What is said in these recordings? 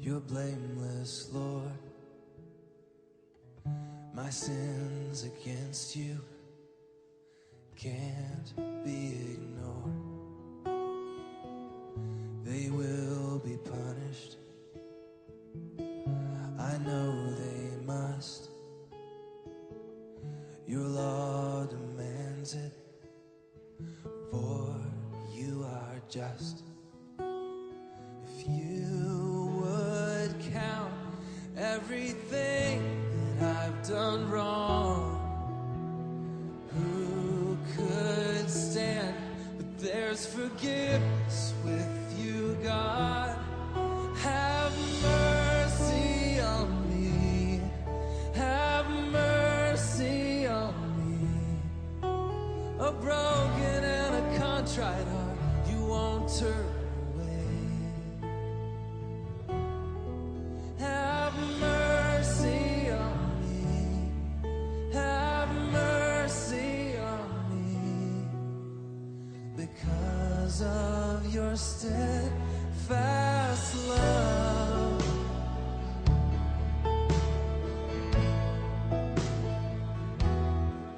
You're blameless, Lord. My sins against you can't be ignored. They will be punished. I know they must. Your law demands it, for you are just. If you would count everything that I've done wrong, who could stand? But there's forgiveness with you, God. Have mercy on me. Have mercy on me. A broken and a contrite heart you won't turn. Of your steadfast love,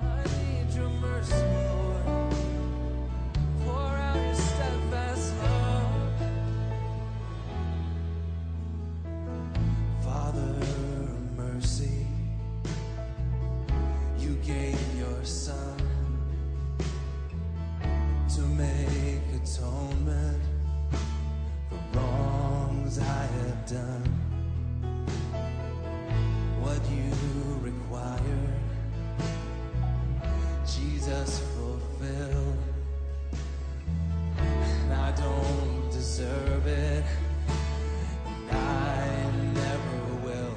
I need your mercy, Lord. Pour out your steadfast love. Father of mercy, you gave your Son to make atonement for wrongs I have done. What you require, Jesus fulfilled. And I don't deserve it, and I never will.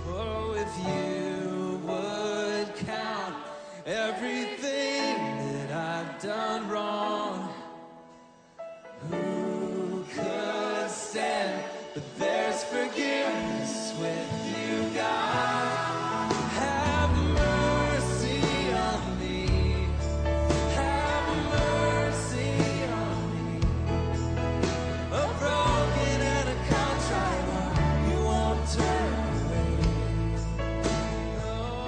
Oh, if you would count everything that I've done wrong, who could stand? But there's forgiveness with you, God. Have mercy on me. Have mercy on me. A broken and a contrite heart you won't turn away. Oh,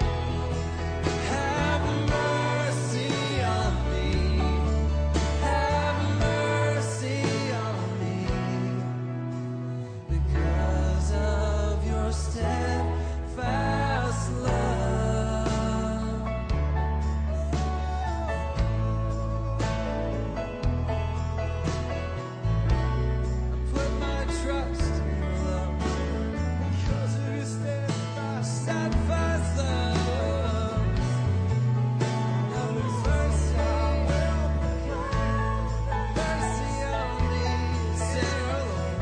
have mercy on me. Have mercy on me. Because of your steadfast love. I put my trust in your love. Because of your steadfast love. Have mercy on me, sinner, Lord.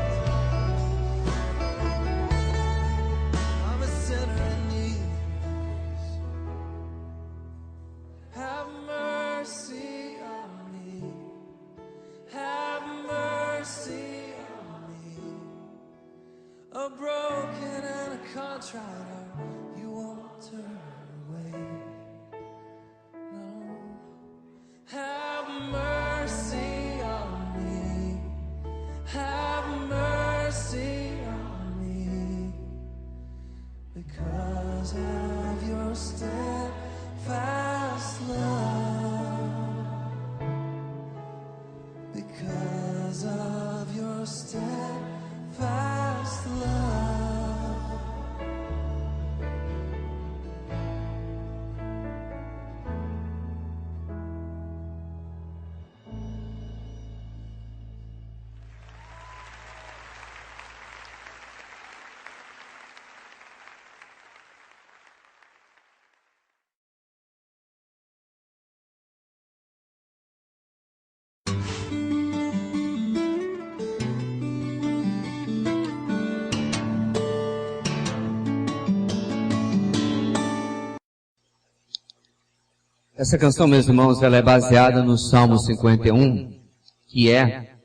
I'm a sinner in need. Have mercy on me. Have mercy on me. A broken and a contrite heart you won't turn away. No. Have mercy on me. Have mercy on me. Because of your steadfast love. Because of your steadfast love. Essa canção, meus irmãos, ela é baseada no Salmo 51, que é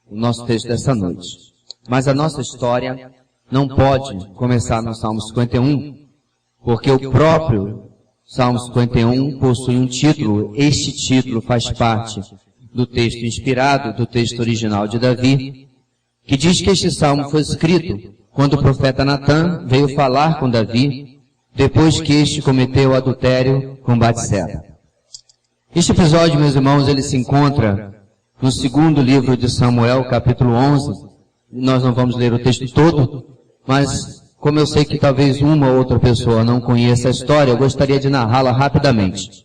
o nosso texto dessa noite. Mas a nossa história não pode começar no Salmo 51, porque o próprio Salmo 51 possui um título. Este título faz parte do texto inspirado, do texto original de Davi, que diz que este salmo foi escrito quando o profeta Natã veio falar com Davi, depois que este cometeu o adultério com Batseba. Este episódio, meus irmãos, ele se encontra no segundo livro de Samuel, capítulo 11. Nós não vamos ler o texto todo, mas como eu sei que talvez uma ou outra pessoa não conheça a história, eu gostaria de narrá-la rapidamente.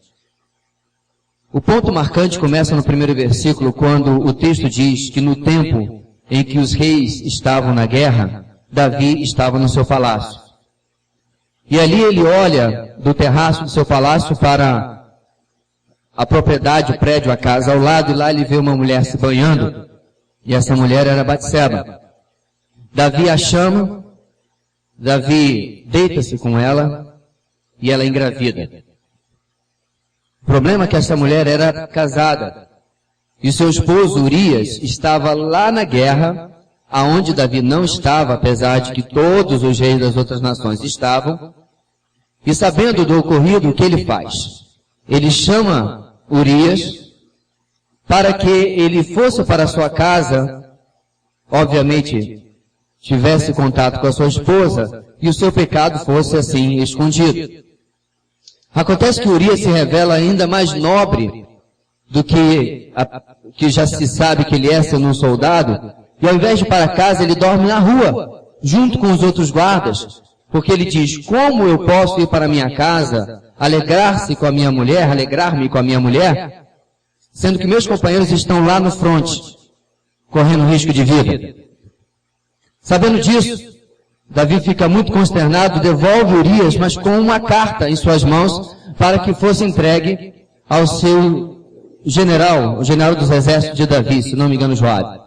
O ponto marcante começa no primeiro versículo, quando o texto diz que no tempo em que os reis estavam na guerra, Davi estava no seu palácio. E ali ele olha do terraço do seu palácio para a propriedade, o prédio, a casa ao lado, e lá ele vê uma mulher se banhando, e essa mulher era Batseba. Davi a chama, Davi deita-se com ela, e ela engravida. O problema é que essa mulher era casada, e seu esposo Urias estava lá na guerra, aonde Davi não estava, apesar de que todos os reis das outras nações estavam, e sabendo do ocorrido, o que ele faz? Ele chama Urias para que ele fosse para sua casa, obviamente tivesse contato com a sua esposa, e o seu pecado fosse assim escondido. Acontece que Urias se revela ainda mais nobre do que já se sabe que ele é sendo um soldado, e ao invés de ir para casa, ele dorme na rua, junto com os outros guardas, porque ele diz: como eu posso ir para minha casa, alegrar-me com a minha mulher, sendo que meus companheiros estão lá no fronte, correndo risco de vida? Sabendo disso, Davi fica muito consternado, devolve Urias, mas com uma carta em suas mãos, para que fosse entregue ao seu general, o general dos exércitos de Davi, se não me engano, Joabe.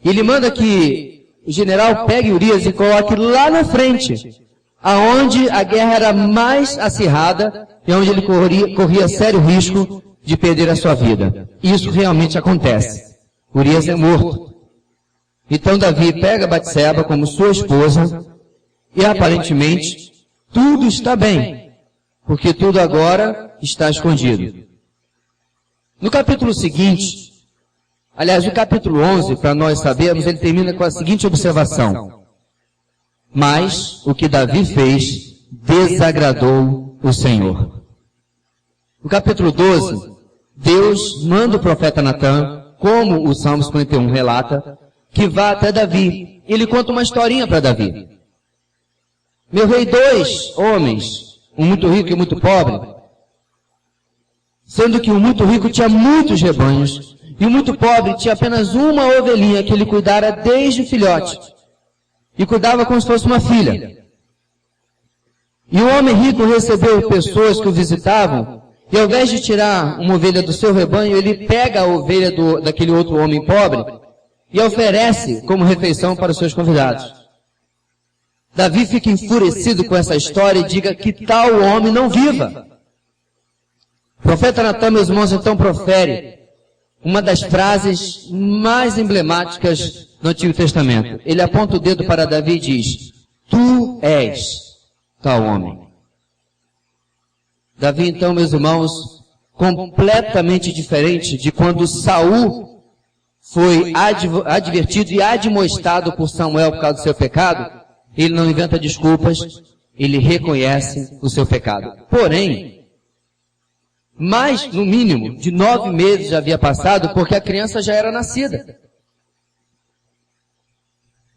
E ele manda que o general pegue Urias e coloque lá na frente, aonde a guerra era mais acirrada e onde ele corria sério risco de perder a sua vida. E isso realmente acontece. Urias é morto. Então Davi pega Batseba como sua esposa e aparentemente tudo está bem, porque tudo agora está escondido. No capítulo seguinte, aliás, o capítulo 11, para nós sabermos, ele termina com a seguinte observação: mas o que Davi fez desagradou o Senhor. No capítulo 12, Deus manda o profeta Natã, como o Salmo 51 relata, que vá até Davi. Ele conta uma historinha para Davi. Meu rei, 2 homens, um muito rico e muito pobre, sendo que o muito rico tinha muitos rebanhos, e o muito pobre tinha apenas uma ovelhinha que ele cuidara desde filhote, e cuidava como se fosse uma filha. E o homem rico recebeu pessoas que o visitavam, e ao invés de tirar uma ovelha do seu rebanho, ele pega a ovelha daquele outro homem pobre, e oferece como refeição para os seus convidados. Davi fica enfurecido com essa história e diga que tal homem não viva. O profeta Natã, meus irmãos, então profere uma das frases mais emblemáticas do Antigo Testamento. Ele aponta o dedo para Davi e diz: tu és tal homem. Davi, então, meus irmãos, completamente diferente de quando Saul foi advertido e admoestado por Samuel por causa do seu pecado. Ele não inventa desculpas, ele reconhece o seu pecado. Porém, mais, no mínimo, de 9 meses já havia passado, porque a criança já era nascida.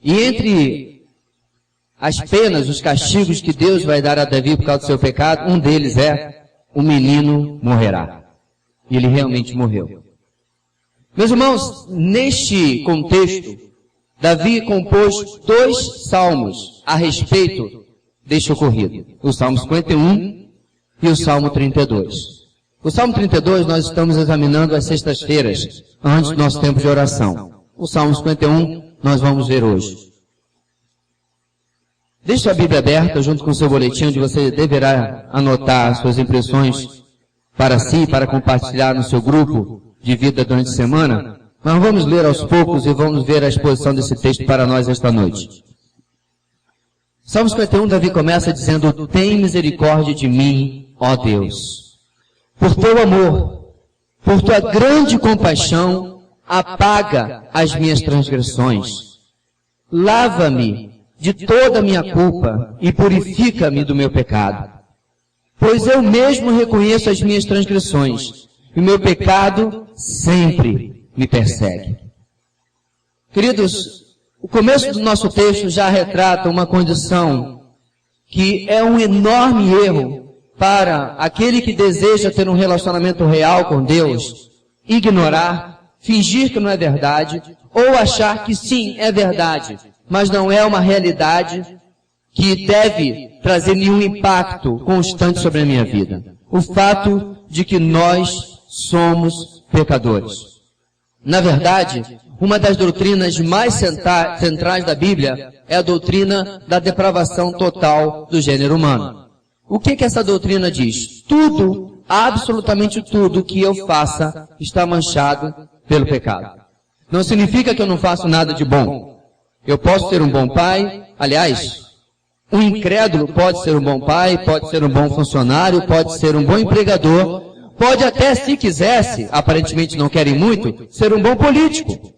E entre as penas, os castigos que Deus vai dar a Davi por causa do seu pecado, um deles é: o menino morrerá. E ele realmente morreu. Meus irmãos, neste contexto, Davi compôs 2 salmos a respeito deste ocorrido. O Salmo 51 e o Salmo 32. O Salmo 32 nós estamos examinando às sextas-feiras, antes do nosso tempo de oração. O Salmo 51 nós vamos ver hoje. Deixe a Bíblia aberta junto com o seu boletim, onde você deverá anotar suas impressões para si, para compartilhar no seu grupo de vida durante a semana. Mas vamos ler aos poucos e vamos ver a exposição desse texto para nós esta noite. Salmo 51, Davi começa dizendo: tem misericórdia de mim, ó Deus. Por teu amor, por tua grande compaixão, apaga as minhas transgressões. Lava-me de toda a minha culpa e purifica-me do meu pecado. Pois eu mesmo reconheço as minhas transgressões, e o meu pecado sempre me persegue. Queridos, o começo do nosso texto já retrata uma condição que é um enorme erro para aquele que deseja ter um relacionamento real com Deus, ignorar, fingir que não é verdade, ou achar que sim, é verdade, mas não é uma realidade que deve trazer nenhum impacto constante sobre a minha vida. O fato de que nós somos pecadores. Na verdade, uma das doutrinas mais centrais da Bíblia é a doutrina da depravação total do gênero humano. O que essa doutrina diz? Tudo, absolutamente tudo que eu faça está manchado pelo pecado. Não significa que eu não faço nada de bom. Eu posso ser um bom pai, aliás, um incrédulo pode ser um bom pai, pode ser um bom funcionário, pode ser um bom empregador, pode até, se quisesse, aparentemente não querem muito, ser um bom político.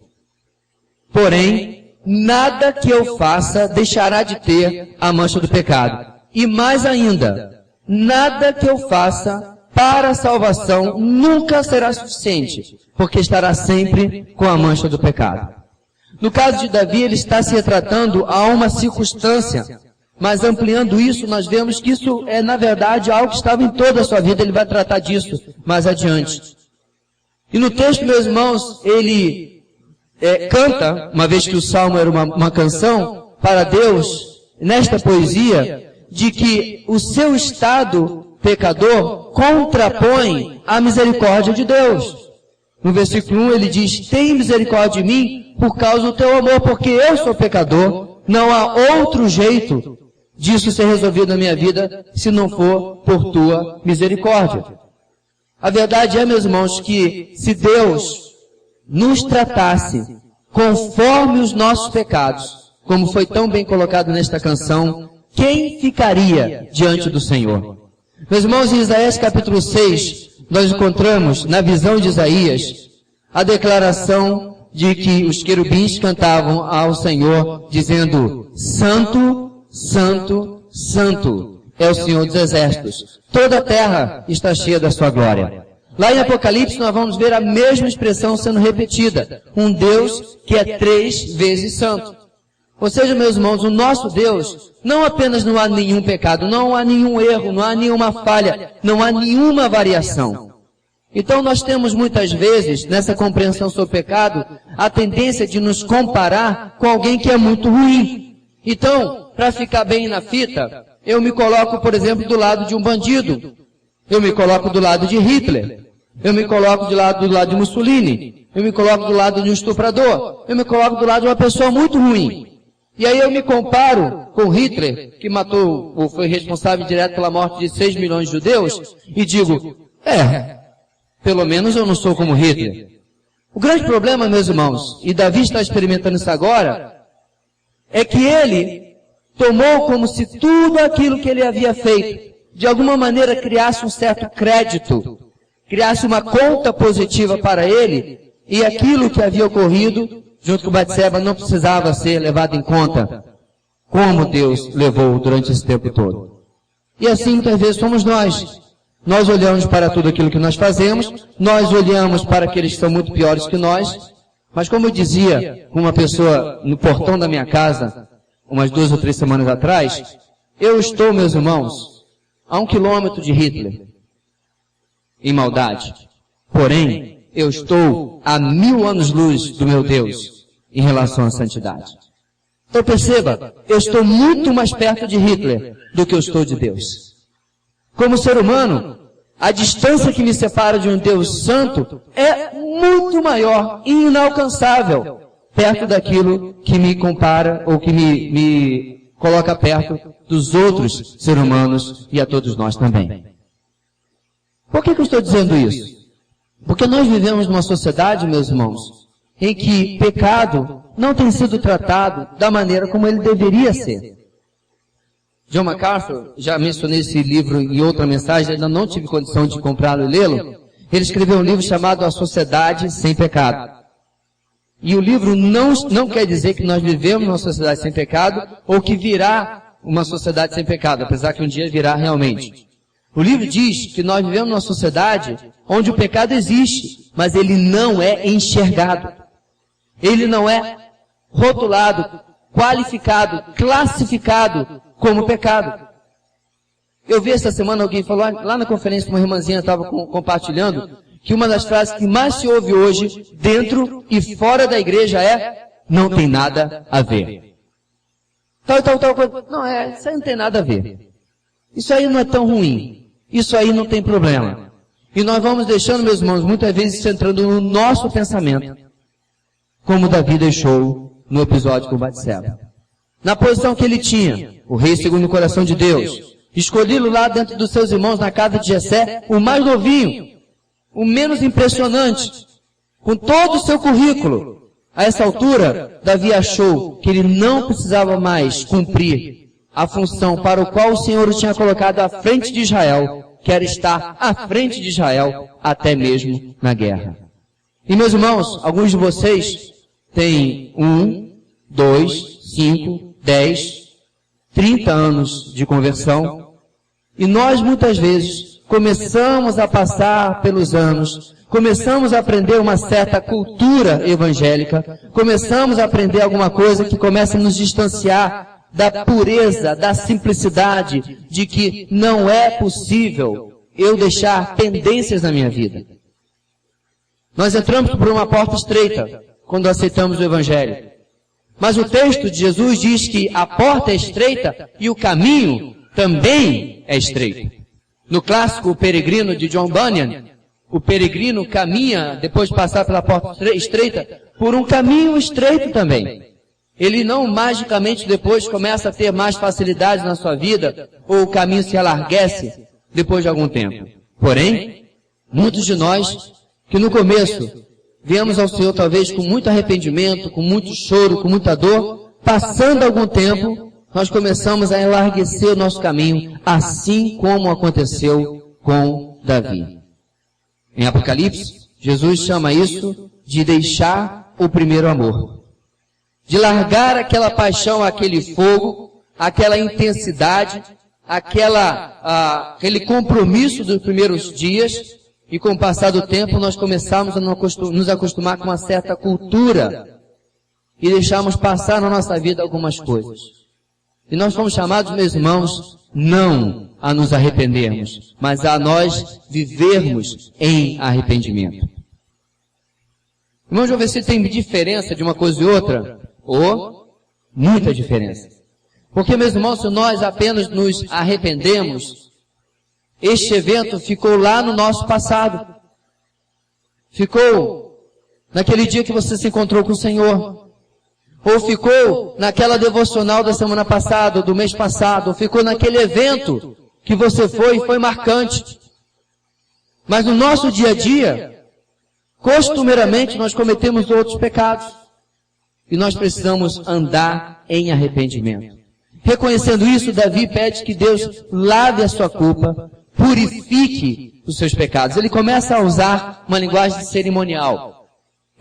Porém, nada que eu faça deixará de ter a mancha do pecado. E mais ainda, nada que eu faça para a salvação nunca será suficiente, porque estará sempre com a mancha do pecado. No caso de Davi, ele está se retratando a uma circunstância, mas ampliando isso, nós vemos que isso é, na verdade, algo que estava em toda a sua vida. Ele vai tratar disso mais adiante. E no texto, meus irmãos, ele canta, uma vez que o Salmo era uma canção para Deus, nesta poesia, de que o seu estado pecador contrapõe a misericórdia de Deus. No versículo 1 ele diz, tem misericórdia de mim por causa do teu amor, porque eu sou pecador, não há outro jeito disso ser resolvido na minha vida, se não for por tua misericórdia. A verdade é, meus irmãos, que se Deus nos tratasse conforme os nossos pecados, como foi tão bem colocado nesta canção, quem ficaria diante do Senhor? Meus irmãos, em Isaías capítulo 6, nós encontramos, na visão de Isaías, a declaração de que os querubins cantavam ao Senhor, dizendo, Santo, Santo, Santo é o Senhor dos Exércitos. Toda a terra está cheia da sua glória. Lá em Apocalipse nós vamos ver a mesma expressão sendo repetida. Um Deus que é 3 vezes santo. Ou seja, meus irmãos, o nosso Deus, não apenas não há nenhum pecado, não há nenhum erro, não há nenhuma falha, não há nenhuma variação. Então nós temos muitas vezes, nessa compreensão sobre o pecado, a tendência de nos comparar com alguém que é muito ruim. Então, para ficar bem na fita, eu me coloco, por exemplo, do lado de um bandido. Eu me coloco do lado de Hitler. Eu me coloco do lado de Mussolini. Eu me coloco do lado de um estuprador. Eu me coloco do lado de uma pessoa muito ruim. E aí eu me comparo com Hitler, que matou, ou foi responsável direto pela morte de 6 milhões de judeus, e digo, pelo menos eu não sou como Hitler. O grande problema, meus irmãos, e Davi está experimentando isso agora, é que ele tomou como se tudo aquilo que ele havia feito, de alguma maneira criasse um certo crédito, criasse uma conta positiva para ele, e aquilo que havia ocorrido, junto com Batseba, não precisava ser levado em conta, como Deus levou durante esse tempo todo. E assim muitas vezes somos nós. Nós olhamos para tudo aquilo que nós fazemos, nós olhamos para aqueles que são muito piores que nós, mas como eu dizia com uma pessoa no portão da minha casa, umas 2 ou 3 semanas atrás, eu estou, meus irmãos, a 1 quilômetro de Hitler, em maldade. Porém, eu estou a 1000 anos-luz do meu Deus em relação à santidade. Então perceba, eu estou muito mais perto de Hitler do que eu estou de Deus. Como ser humano, a distância que me separa de um Deus santo é muito maior e inalcançável perto daquilo que me compara ou que me coloca perto dos outros seres humanos e a todos nós também. Por que eu estou dizendo isso? Porque nós vivemos numa sociedade, meus irmãos, em que pecado não tem sido tratado da maneira como ele deveria ser. John MacArthur, já mencionei esse livro em outra mensagem, ainda não tive condição de comprá-lo e lê-lo. Ele escreveu um livro chamado A Sociedade Sem Pecado. E o livro não quer dizer que nós vivemos numa sociedade sem pecado ou que virá uma sociedade sem pecado, apesar que um dia virá realmente. O livro diz que nós vivemos numa sociedade onde o pecado existe, mas ele não é enxergado. Ele não é rotulado, qualificado, classificado como pecado. Eu vi essa semana alguém falou, lá na conferência, uma irmãzinha estava compartilhando, que uma das frases que mais se ouve hoje, dentro e fora da igreja, é: não tem nada a ver. Tal coisa. Não, isso aí não tem nada a ver. Isso aí não é tão ruim. Isso aí não tem problema. E nós vamos deixando, meus irmãos, muitas vezes isso entrando no nosso pensamento, como Davi deixou no episódio com Batseba. Na posição que ele tinha, o rei segundo o coração de Deus, escolhido lá dentro dos seus irmãos na casa de Jessé, o mais novinho, o menos impressionante, com todo o seu currículo. A essa altura, Davi achou que ele não precisava mais cumprir a função para o qual o Senhor o tinha colocado à frente de Israel, que era estar à frente de Israel até mesmo na guerra. E meus irmãos, alguns de vocês têm 1, 2, 5, 10, 30 anos de conversão, e nós muitas vezes começamos a passar pelos anos, começamos a aprender uma certa cultura evangélica, começamos a aprender alguma coisa que começa a nos distanciar da pureza, da simplicidade, de que não é possível eu deixar pendências na minha vida. Nós entramos por uma porta estreita quando aceitamos o Evangelho. Mas o texto de Jesus diz que a porta é estreita e o caminho também é estreito. No clássico O Peregrino de John Bunyan, o peregrino caminha, depois de passar pela porta estreita, por um caminho estreito também. Ele não magicamente depois começa a ter mais facilidade na sua vida, ou o caminho se alarguece depois de algum tempo. Porém, muitos de nós, que no começo viemos ao Senhor talvez com muito arrependimento, com muito choro, com muita dor, passando algum tempo, nós começamos a enlarguecer o nosso caminho, assim como aconteceu com Davi. Em Apocalipse, Jesus chama isso de deixar o primeiro amor. De largar aquela paixão, aquele fogo, aquela intensidade, aquele compromisso dos primeiros dias, e com o passar do tempo nós começamos a nos acostumar com uma certa cultura e deixamos passar na nossa vida algumas coisas. E nós fomos chamados, meus irmãos, não a nos arrependermos, mas a nós vivermos em arrependimento. Irmãos, vamos ver se tem diferença de uma coisa e outra, ou muita diferença. Porque, meus irmãos, se nós apenas nos arrependemos, este evento ficou lá no nosso passado. Ficou naquele dia que você se encontrou com o Senhor. Ou ficou naquela devocional da semana passada, ou do mês passado, ou ficou naquele evento que você foi e foi marcante. Mas no nosso dia a dia, costumeiramente nós cometemos outros pecados. E nós precisamos andar em arrependimento. Reconhecendo isso, Davi pede que Deus lave a sua culpa, purifique os seus pecados. Ele começa a usar uma linguagem cerimonial.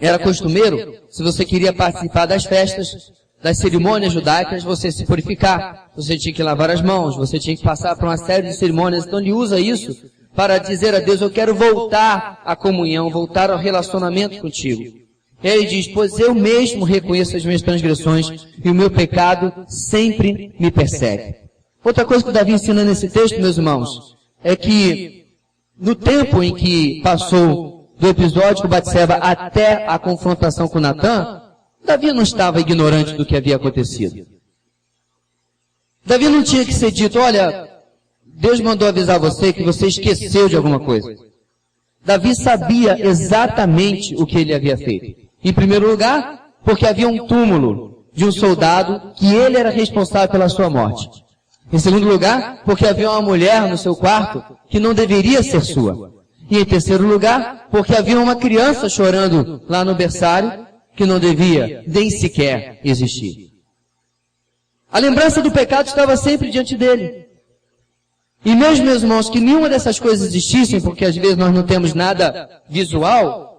Era costumeiro, se você queria participar das festas, das cerimônias judaicas, você se purificar. Você tinha que lavar as mãos, você tinha que passar por uma série de cerimônias. Então ele usa isso para dizer a Deus: eu quero voltar à comunhão, voltar ao relacionamento contigo. E ele diz: pois eu mesmo reconheço as minhas transgressões e o meu pecado sempre me persegue. Outra coisa que Davi ensina nesse texto, meus irmãos, é que no tempo em que passou do episódio com Batseba até a confrontação com Natã, Davi não estava ignorante do que havia acontecido. Davi não tinha que ser dito: olha, Deus mandou avisar você que você esqueceu de alguma coisa. Davi sabia exatamente o que ele havia feito. Em primeiro lugar, porque havia um túmulo de um soldado que ele era responsável pela sua morte. Em segundo lugar, porque havia uma mulher no seu quarto que não deveria ser sua. E em terceiro lugar, porque havia uma criança chorando lá no berçário que não devia nem sequer existir. A lembrança do pecado estava sempre diante dele. E mesmo, meus irmãos, que nenhuma dessas coisas existissem, porque às vezes nós não temos nada visual,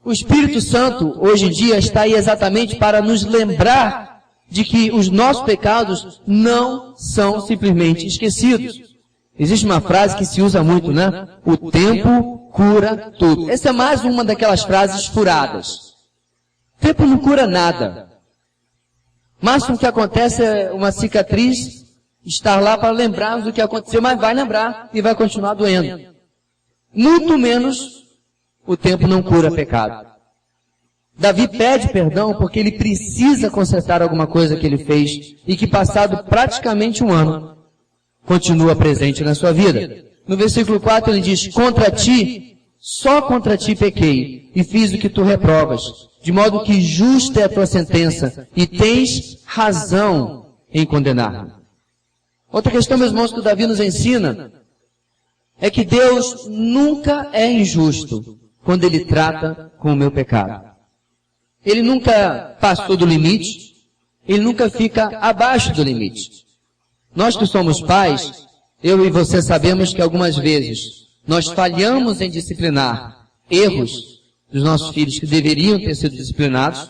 O Espírito Santo, hoje em dia, está aí exatamente para nos lembrar de que os nossos pecados não são simplesmente esquecidos. Existe uma frase que se usa muito, né? O tempo cura tudo. Essa é mais uma daquelas frases furadas. O tempo não cura nada. O máximo que acontece é uma cicatriz estar lá para lembrarmos do que aconteceu, mas vai lembrar e vai continuar doendo. Muito menos o tempo não cura pecado. Davi pede perdão porque ele precisa consertar alguma coisa que ele fez e que, passado praticamente um ano, continua presente na sua vida. No versículo 4 ele diz: contra ti, só contra ti pequei, e fiz o que tu reprovas, de modo que justa é a tua sentença, e tens razão em condenar-me. Outra questão, meus irmãos, que o Davi nos ensina, é que Deus nunca é injusto quando Ele trata com o meu pecado. Ele nunca passou do limite, Ele nunca fica abaixo do limite. Nós que somos pais, eu e você sabemos que algumas vezes nós falhamos em disciplinar erros dos nossos filhos que deveriam ter sido disciplinados,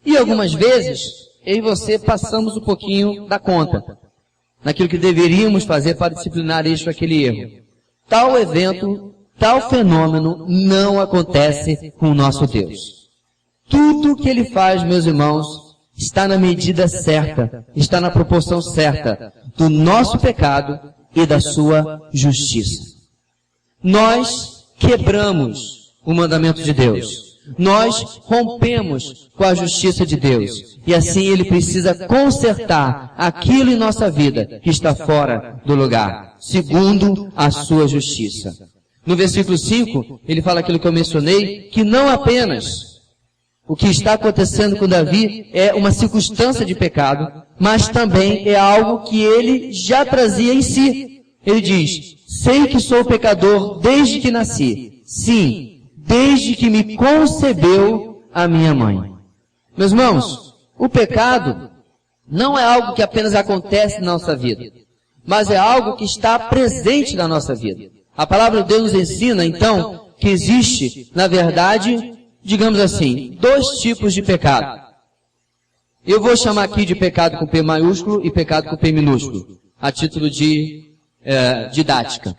e algumas vezes eu e você passamos um pouquinho da conta naquilo que deveríamos fazer para disciplinar este ou aquele erro. Tal evento, tal fenômeno não acontece com o nosso Deus. Tudo o que Ele faz, meus irmãos, está na medida certa, está na proporção certa do nosso pecado e da sua justiça. Nós quebramos o mandamento de Deus. Nós rompemos com a justiça de Deus. E assim Ele precisa consertar aquilo em nossa vida que está fora do lugar, segundo a sua justiça. No versículo 5, ele fala aquilo que eu mencionei, que não apenas o que está acontecendo com Davi é uma circunstância de pecado, mas também é algo que ele já trazia em si. Ele diz: sei que sou pecador desde que nasci. Sim, desde que me concebeu a minha mãe. Meus irmãos, o pecado não é algo que apenas acontece na nossa vida, mas é algo que está presente na nossa vida. A palavra de Deus nos ensina, então, que existe, na verdade, digamos assim, dois tipos de pecado. Eu vou chamar aqui de pecado com P maiúsculo e pecado com P minúsculo, a título de didática.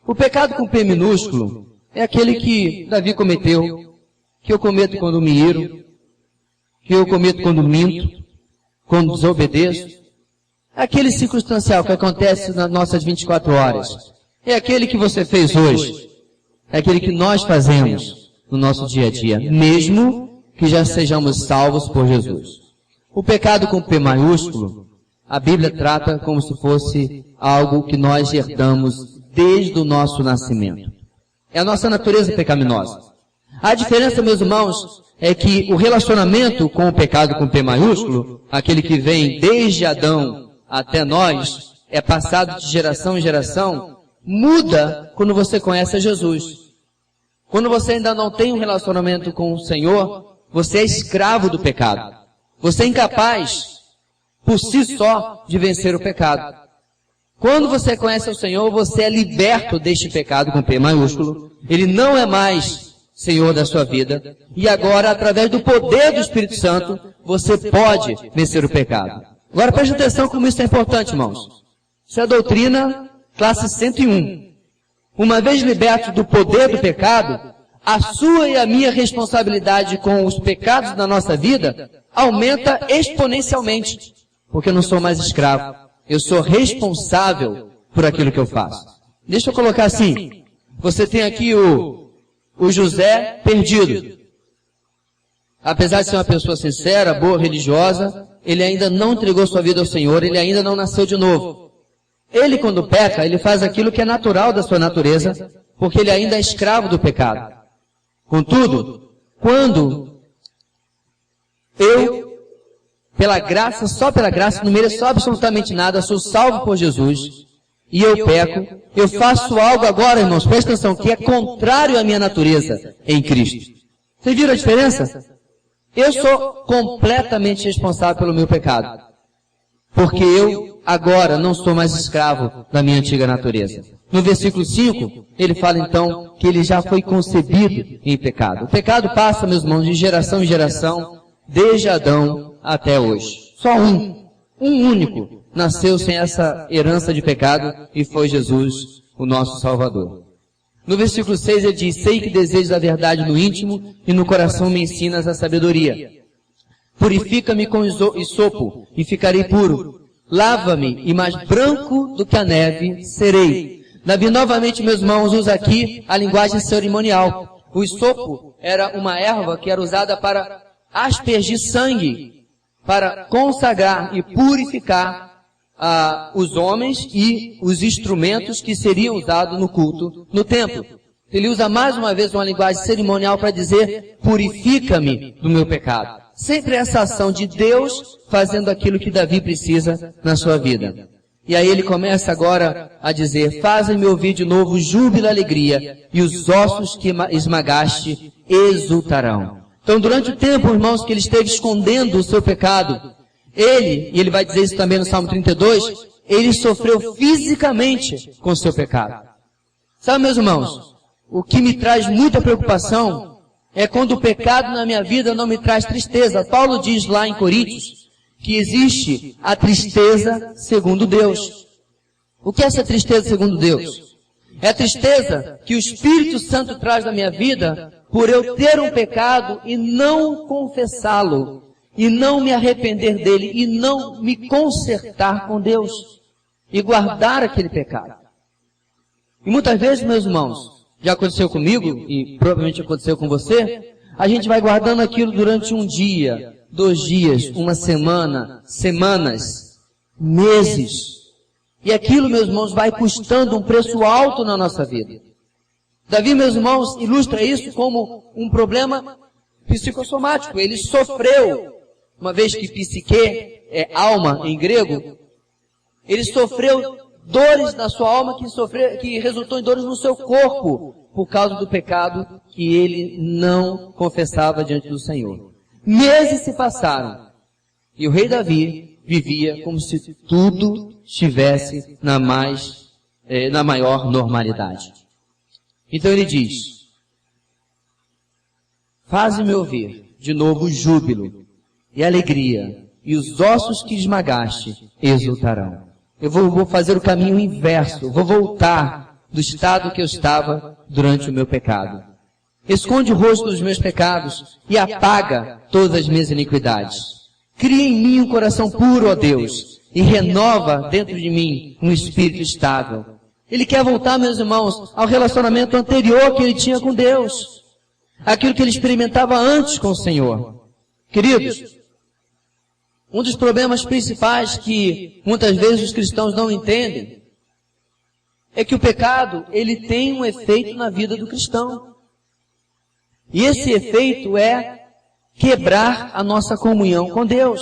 O pecado com P minúsculo é aquele que Davi cometeu, que eu cometo quando me iro, que eu cometo quando minto, quando desobedeço. É aquele circunstancial que acontece nas nossas 24 horas. É aquele que você fez hoje. É aquele que nós fazemos no nosso dia a dia, mesmo que já sejamos salvos por Jesus. O pecado com P maiúsculo, a Bíblia trata como se fosse algo que nós herdamos desde o nosso nascimento. É a nossa natureza pecaminosa. A diferença, meus irmãos, é que o relacionamento com o pecado com P maiúsculo, aquele que vem desde Adão até nós, é passado de geração em geração, muda quando você conhece a Jesus. Quando você ainda não tem um relacionamento com o Senhor, você é escravo do pecado. Você é incapaz, por si só, de vencer o pecado. Quando você conhece o Senhor, você é liberto deste pecado com P maiúsculo. Ele não é mais Senhor da sua vida. E agora, através do poder do Espírito Santo, você pode vencer o pecado. Agora preste atenção como isso é importante, irmãos. Isso é a doutrina classe 101. Uma vez libertos do poder do pecado, a sua e a minha responsabilidade com os pecados da nossa vida aumenta exponencialmente. Porque eu não sou mais escravo. Eu sou responsável por aquilo que eu faço. Deixa eu colocar assim. Você tem aqui o José perdido. Apesar de ser uma pessoa sincera, boa, religiosa, ele ainda não entregou sua vida ao Senhor, ele ainda não nasceu de novo. Ele, quando peca, ele faz aquilo que é natural da sua natureza, porque ele ainda é escravo do pecado. Contudo, quando eu, pela graça, só pela graça, não mereço absolutamente nada, sou salvo por Jesus, e eu peco, eu faço algo agora, irmãos, presta atenção, que é contrário à minha natureza em Cristo. Vocês viram a diferença? Eu sou completamente responsável pelo meu pecado. Porque eu agora não sou mais escravo da minha antiga natureza. No versículo 5, ele fala então que ele já foi concebido em pecado. O pecado passa, meus irmãos, de geração em geração, desde Adão até hoje. Só um único, nasceu sem essa herança de pecado e foi Jesus, o nosso Salvador. No versículo 6 ele diz, sei que desejas a verdade no íntimo e no coração me ensinas a sabedoria. Purifica-me com isopo e ficarei puro. Lava-me e mais branco do que a neve serei. Davi novamente, meus irmãos, usa aqui a linguagem cerimonial. O isopo era uma erva que era usada para aspergir sangue, para consagrar e purificar os homens e os instrumentos que seriam usados no culto no templo. Ele usa mais uma vez uma linguagem cerimonial para dizer, purifica-me do meu pecado. Sempre essa ação de Deus fazendo aquilo que Davi precisa na sua vida. E aí ele começa agora a dizer, fazem-me ouvir de novo júbilo e alegria, e os ossos que esmagaste exultarão. Então durante o tempo, irmãos, que ele esteve escondendo o seu pecado, e ele vai dizer isso também no Salmo 32, ele sofreu fisicamente com o seu pecado. Sabe, meus irmãos, o que me traz muita preocupação é quando o pecado na minha vida não me traz tristeza. Paulo diz lá em Coríntios que existe a tristeza segundo Deus. O que é essa tristeza segundo Deus? É a tristeza que o Espírito Santo traz na minha vida por eu ter um pecado e não confessá-lo, e não me arrepender dele, e não me consertar com Deus, e guardar aquele pecado. E muitas vezes, meus irmãos, já aconteceu comigo, e provavelmente aconteceu com você, a gente vai guardando aquilo durante um dia, 2 dias, uma semana, semanas, meses. E aquilo, meus irmãos, vai custando um preço alto na nossa vida. Davi, meus irmãos, ilustra isso como um problema psicossomático. Ele sofreu, uma vez que psique é alma em grego, ele sofreu dores na sua alma que resultou em dores no seu corpo, por causa do pecado que ele não confessava diante do Senhor. Meses se passaram, e o rei Davi vivia como se tudo estivesse na maior normalidade. Então ele diz, faze-me ouvir de novo júbilo e alegria, e os ossos que esmagaste exultarão. Eu vou fazer o caminho inverso, vou voltar do estado que eu estava durante o meu pecado. Esconde o rosto dos meus pecados e apaga todas as minhas iniquidades. Cria em mim um coração puro, ó Deus, e renova dentro de mim um espírito estável. Ele quer voltar, meus irmãos, ao relacionamento anterior que ele tinha com Deus. Aquilo que ele experimentava antes com o Senhor. Queridos, um dos problemas principais que muitas vezes os cristãos não entendem é que o pecado, ele tem um efeito na vida do cristão. E esse efeito é quebrar a nossa comunhão com Deus.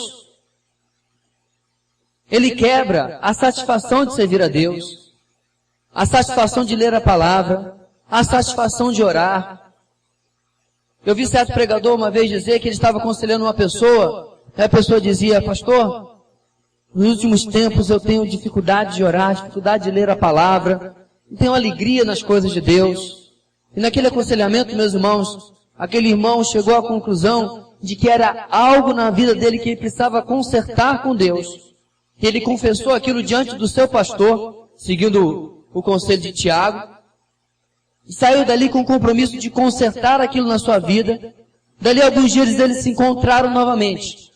Ele quebra a satisfação de servir a Deus, a satisfação de ler a palavra, a satisfação de orar. Eu vi certo pregador uma vez dizer que ele estava aconselhando uma pessoa, e a pessoa dizia, pastor, nos últimos tempos eu tenho dificuldade de orar, dificuldade de ler a palavra, e tenho alegria nas coisas de Deus. E naquele aconselhamento, meus irmãos, aquele irmão chegou à conclusão de que era algo na vida dele que ele precisava consertar com Deus. E ele confessou aquilo diante do seu pastor, seguindo o conselho de Tiago, e saiu dali com o compromisso de consertar aquilo na sua vida. Dali a alguns dias eles se encontraram novamente.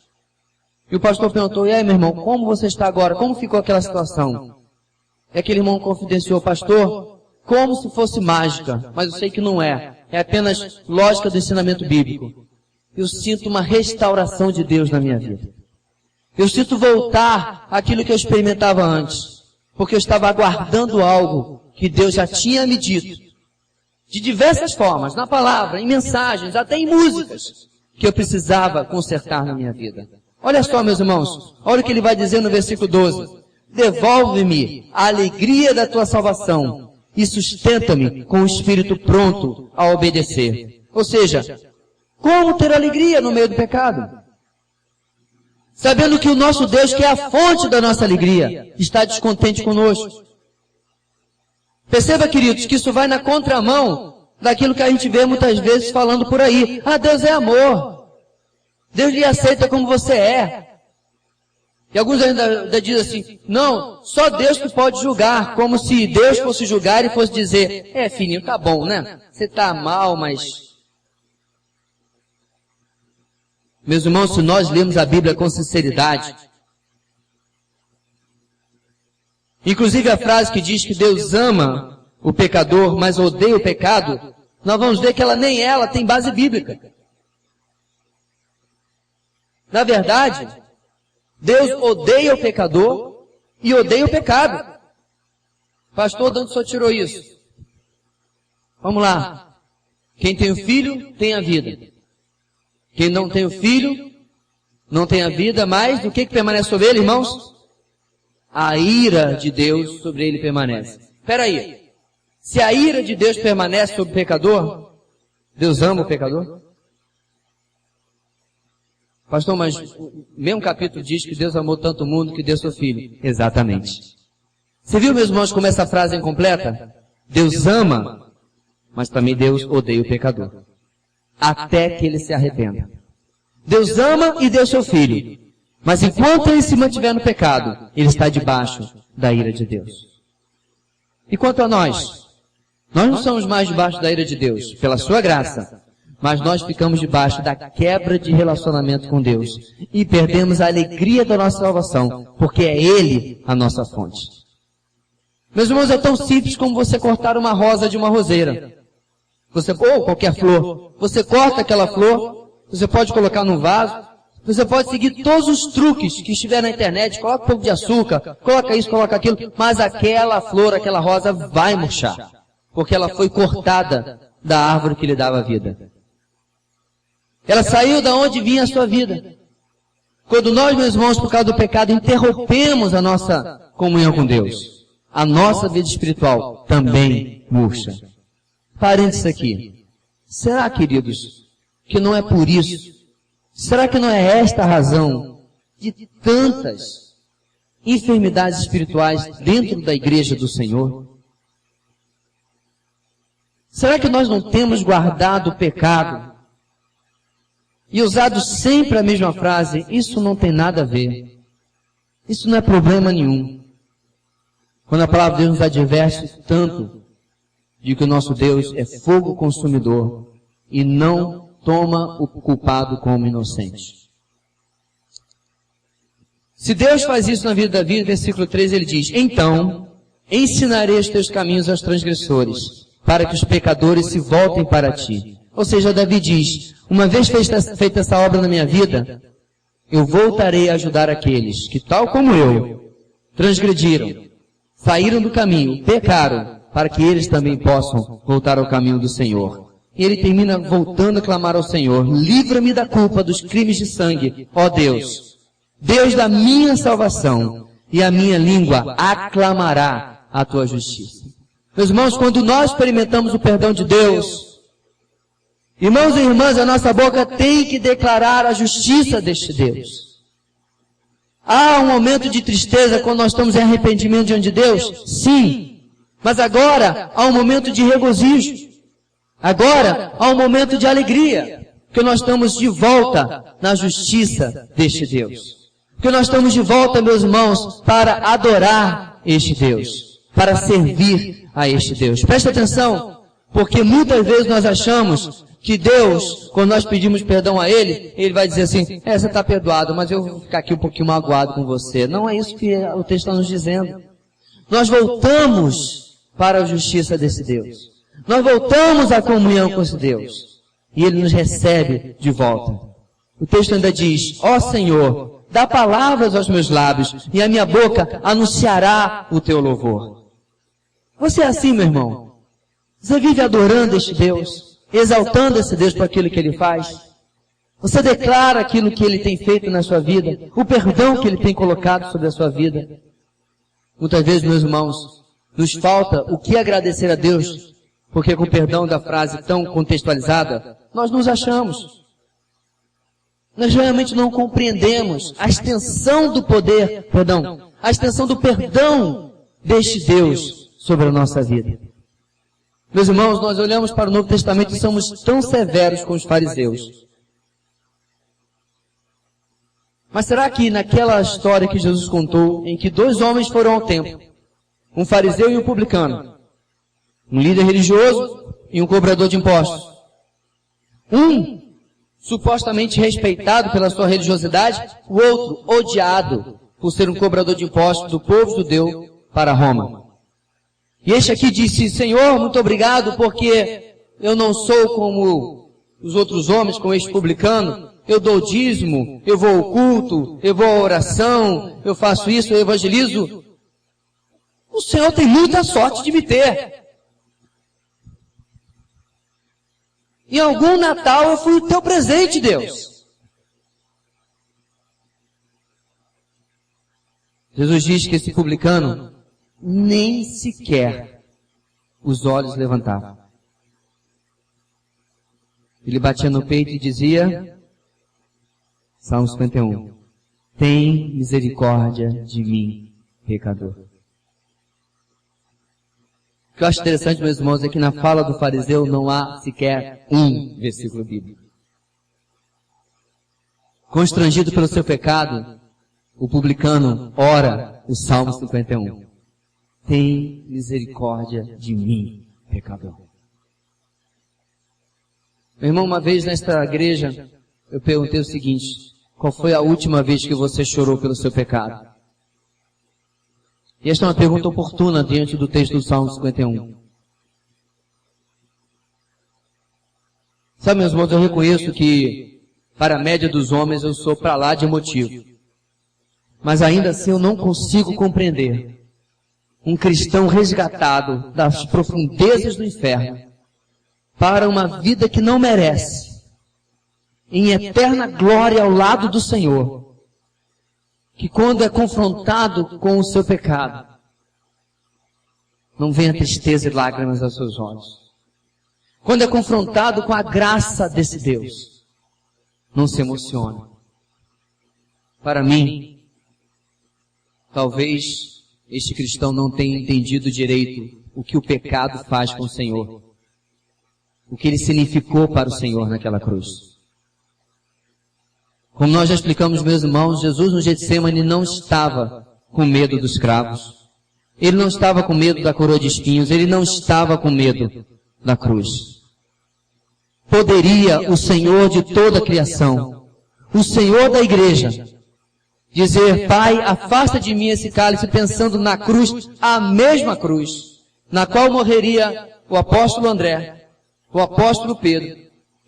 E o pastor perguntou, e aí, meu irmão, como você está agora? Como ficou aquela situação? E aquele irmão confidenciou, pastor, como se fosse mágica, mas eu sei que não é. É apenas lógica do ensinamento bíblico. Eu sinto uma restauração de Deus na minha vida. Eu sinto voltar àquilo que eu experimentava antes, porque eu estava aguardando algo que Deus já tinha me dito, de diversas formas, na palavra, em mensagens, até em músicas, que eu precisava consertar na minha vida. Olha só, meus irmãos, olha o que ele vai dizer no versículo 12. Devolve-me a alegria da tua salvação e sustenta-me com o espírito pronto a obedecer. Ou seja, como ter alegria no meio do pecado? sabendo que o nosso Deus, que é a fonte da nossa alegria, está descontente conosco. Perceba, queridos, que isso vai na contramão daquilo que a gente vê muitas vezes falando por aí. Ah, Deus é amor. Deus lhe aceita como você é. E alguns ainda dizem assim, não, só Deus que pode julgar, como se Deus fosse julgar e fosse dizer, filhinho, tá bom, né? Você tá mal, mas... Meus irmãos, se nós lemos a Bíblia com sinceridade, inclusive a frase que diz que Deus ama o pecador, mas odeia o pecado, nós vamos ver que nem ela tem base bíblica. Na verdade, Deus odeia o pecador e odeia o pecado. Pastor, de onde o senhor tirou isso? Vamos lá. Quem tem o filho, tem a vida. Quem não tem o filho, não tem a vida, mas o que permanece sobre ele, irmãos? A ira de Deus sobre ele permanece. Espera aí. Se a ira de Deus permanece sobre o pecador, Deus ama o pecador? Pastor, mas o mesmo capítulo diz que Deus amou tanto o mundo que deu seu filho. Exatamente. Você viu, meus irmãos, como essa frase é incompleta? Deus ama, mas também Deus odeia o pecador. Até que ele se arrependa. Deus ama e deu seu filho. Mas enquanto ele se mantiver no pecado, ele está debaixo da ira de Deus. E quanto a nós? Nós não somos mais debaixo da ira de Deus, pela sua graça. Mas nós ficamos debaixo da quebra de relacionamento com Deus. E perdemos a alegria da nossa salvação, porque é Ele a nossa fonte. Meus irmãos, é tão simples como você cortar uma rosa de uma roseira. Ou qualquer flor. Você corta aquela flor, você pode colocar num vaso, você pode seguir todos os truques que estiver na internet, coloca um pouco de açúcar, coloca isso, coloca aquilo, mas aquela flor, aquela rosa vai murchar, porque ela foi cortada da árvore que lhe dava vida. Ela saiu da onde vinha a sua vida. Quando nós, meus irmãos, por causa do pecado, interrompemos a nossa comunhão com Deus, a nossa vida espiritual também murcha. Parênteses aqui. Será, queridos, que não é por isso? Será que não é esta a razão de tantas enfermidades espirituais dentro da igreja do Senhor? Será que nós não temos guardado o pecado e usado sempre a mesma frase, isso não tem nada a ver, isso não é problema nenhum, quando a palavra de Deus nos adverte tanto de que o nosso Deus é fogo consumidor e não toma o culpado como inocente. Se Deus faz isso na vida de Davi, no versículo 13 ele diz, então ensinarei os teus caminhos aos transgressores, para que os pecadores se voltem para ti. Ou seja, Davi diz, uma vez feita essa obra na minha vida, eu voltarei a ajudar aqueles que, tal como eu, transgrediram, saíram do caminho, pecaram, para que eles também possam voltar ao caminho do Senhor. E ele termina voltando a clamar ao Senhor, livra-me da culpa dos crimes de sangue, ó Deus, Deus da minha salvação, e a minha língua aclamará a tua justiça. Meus irmãos, quando nós experimentamos o perdão de Deus, irmãos e irmãs, a nossa boca tem que declarar a justiça deste Deus. Há um momento de tristeza quando nós estamos em arrependimento diante de Deus? Sim. Mas agora há um momento de regozijo. Agora há um momento de alegria. Porque nós estamos de volta na justiça deste Deus. Porque nós estamos de volta, meus irmãos, para adorar este Deus. Para servir a este Deus. Presta atenção, porque muitas vezes nós achamos que Deus, quando nós pedimos perdão a Ele, Ele vai dizer assim, você está perdoado, mas eu vou ficar aqui um pouquinho magoado com você. Não é isso que o texto está nos dizendo. Nós voltamos para a justiça desse Deus. Nós voltamos à comunhão com esse Deus. E Ele nos recebe de volta. O texto ainda diz, ó Senhor, dá palavras aos meus lábios, e a minha boca anunciará o teu louvor. Você é assim, meu irmão? Você vive adorando este Deus, exaltando esse Deus por aquilo que Ele faz? Você declara aquilo que Ele tem feito na sua vida, o perdão que Ele tem colocado sobre a sua vida? Muitas vezes, meus irmãos, nos falta o que agradecer a Deus, porque com o perdão da frase tão contextualizada, nós nos achamos. nós realmente não compreendemos a extensão do poder, a extensão do perdão deste Deus sobre a nossa vida. Meus irmãos, nós olhamos para o Novo Testamento e somos tão severos com os fariseus. Mas será que naquela história que Jesus contou, em que dois homens foram ao templo, um fariseu e um publicano, um líder religioso e um cobrador de impostos, um supostamente respeitado pela sua religiosidade, o outro odiado por ser um cobrador de impostos do povo judeu para Roma. E este aqui disse: Senhor, muito obrigado, porque eu não sou como os outros homens, como este publicano. Eu dou dízimo, eu vou ao culto, eu vou à oração, eu faço isso, eu evangelizo. O Senhor tem muita sorte de me ter. Em algum Natal eu fui o teu presente, Deus. Jesus diz que esse publicano nem sequer os olhos levantava. Ele batia no peito e dizia, Salmo 51, tem misericórdia de mim, pecador. O que eu acho interessante, meus irmãos, é que na fala do fariseu não há sequer um versículo bíblico. Constrangido pelo seu pecado, o publicano ora o Salmo 51. Tem misericórdia de mim, pecador. Meu irmão, uma vez nesta igreja, eu perguntei o seguinte: qual foi a última vez que você chorou pelo seu pecado? E esta é uma pergunta oportuna diante do texto do Salmo 51. Sabe, meus irmãos, eu reconheço que, para a média dos homens, eu sou para lá de emotivo. Mas ainda assim eu não consigo compreender um cristão resgatado das profundezas do inferno para uma vida que não merece, em eterna glória ao lado do Senhor, que quando é confrontado com o seu pecado, não venha tristeza e lágrimas aos seus olhos. Quando é confrontado com a graça desse Deus, não se emocione. Para mim, talvez este cristão não tenha entendido direito o que o pecado faz com o Senhor, o que ele significou para o Senhor naquela cruz. Como nós já explicamos, meus irmãos, Jesus no Getsemane não estava com medo dos cravos. Ele não estava com medo da coroa de espinhos. Ele não estava com medo da cruz. Poderia o Senhor de toda a criação, o Senhor da igreja, dizer: Pai, afasta de mim esse cálice, pensando na cruz, a mesma cruz, na qual morreria o apóstolo André, o apóstolo Pedro